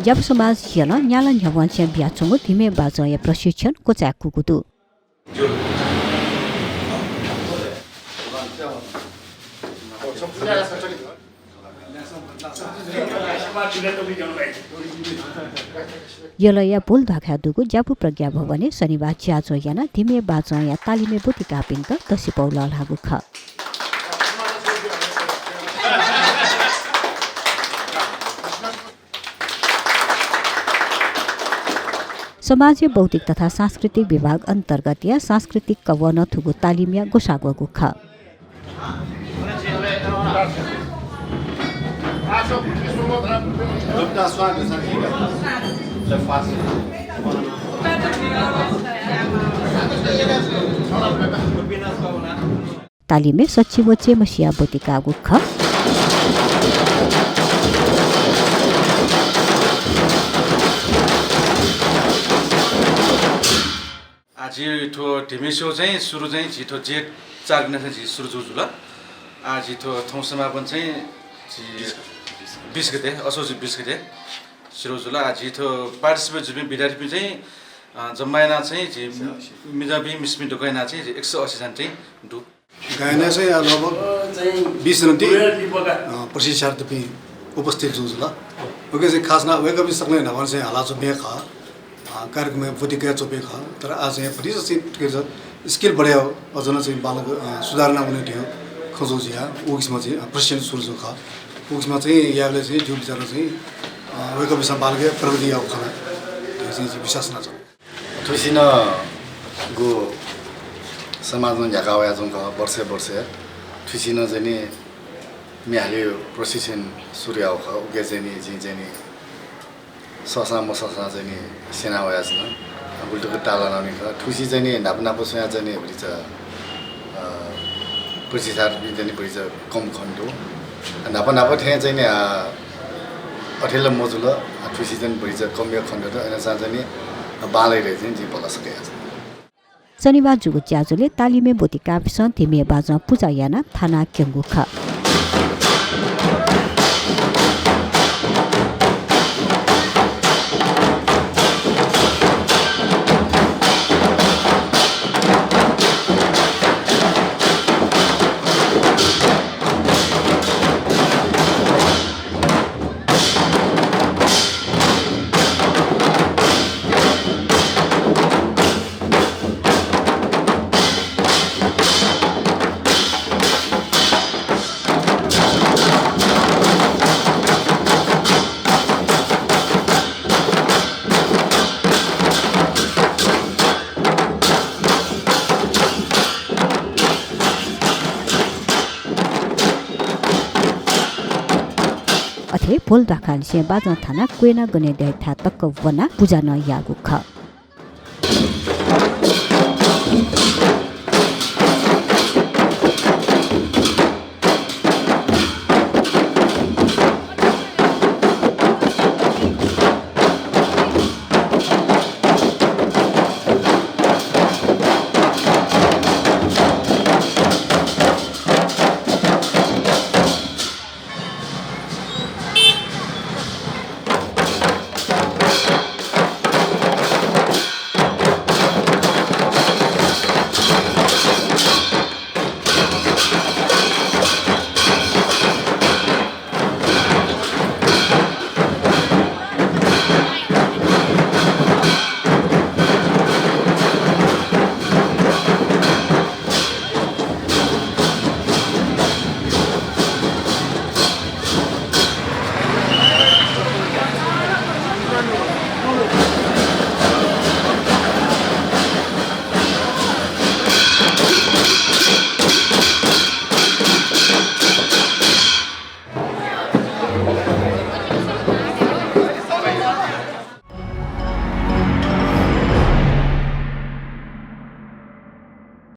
जब समाज यला न्याला न्यावान्स्या बियाचोंगो थिमे बाजया प्रशिक्षण कोचा कुकुतु यलया पुल धाखा दुगु जापु प्रज्ञा भवने शनिबार च्याजो याना थिमे बाजया तालिमे बुति कापिङ त तसि पौला लागु ख समाज बौद्धिक तथा सांस्कृतिक विभाग अन्तर्गत या सांस्कृतिक कवन थुगु तालिमिया गोसागु ख तालिमे सच्ची वचे मसिया बोतिका गुख आज ठो ढिमेसो चाहिँ सुरु चाहिँ छिटो जेठ 4 गते चाहिँ सुरु जुजुल आज ठो थौ समापन चाहिँ 20 गते असोज 20 गते सुरु जुल आज ठो पार्टिसिपेट जुबि विद्यार्थी चाहिँ जम्मायना चाहिँ मिजाबी मिस्मि ढुकाइना चाहिँ 180 जन चाहिँ दु गायना चाहिँ लगभग 20 जन प्रशिक्षार्थी पनि उपस्थित जुजुल ओके चाहिँ खासना वेक अप सक्ने नभन चाहिँ हाला जो बेख कार्यक्रम में प्रतिक्रिया चोपेख तर आज यहाँ पनि चाहिँ स्किल बढ्यो अझ चाहिँ बालक सुधारणा हुने थियो खजोजिया उगिसमा चाहिँ प्रशिक्षण सुरु जो ख उगिसमा चाहिँ यहाँले चाहिँ जो विचार चाहिँ वेक अप बालक प्रगति आउँछ त्यो चाहिँ विश्वास न छ ठुसिन गो समाजमा झकाया जङ वर्षे वर्षे ठुसिन चाहिँ नि मिहाले प्रशिक्षण सुरु आउँछ उगे चाहिँ नि ससा मससा चाहिँ नि सेना भएछ न उल्टो टाला लाउने ख ठुसी चाहिँ नि नाप नाप सोया चाहिँ नि भरि छ प्रशिक्षण चाहिँ भरि छ कम खण्डो नाप नाप ठे चाहिँ नि अठेल मजुल ठुसी चाहिँ भरि छ कम खण्डो र अनि चाहिँ नि बालै चाहिँ जी पला सकेछ शनिबार जुगु च्याजुले तालिमे बोतिका पिसन थिमे बाजा पूजा याना थाना क्यंगु ख अथे पोल दाखाल से बाजा थाना क्वेना गने दे था तक वना पूजा न यागु ख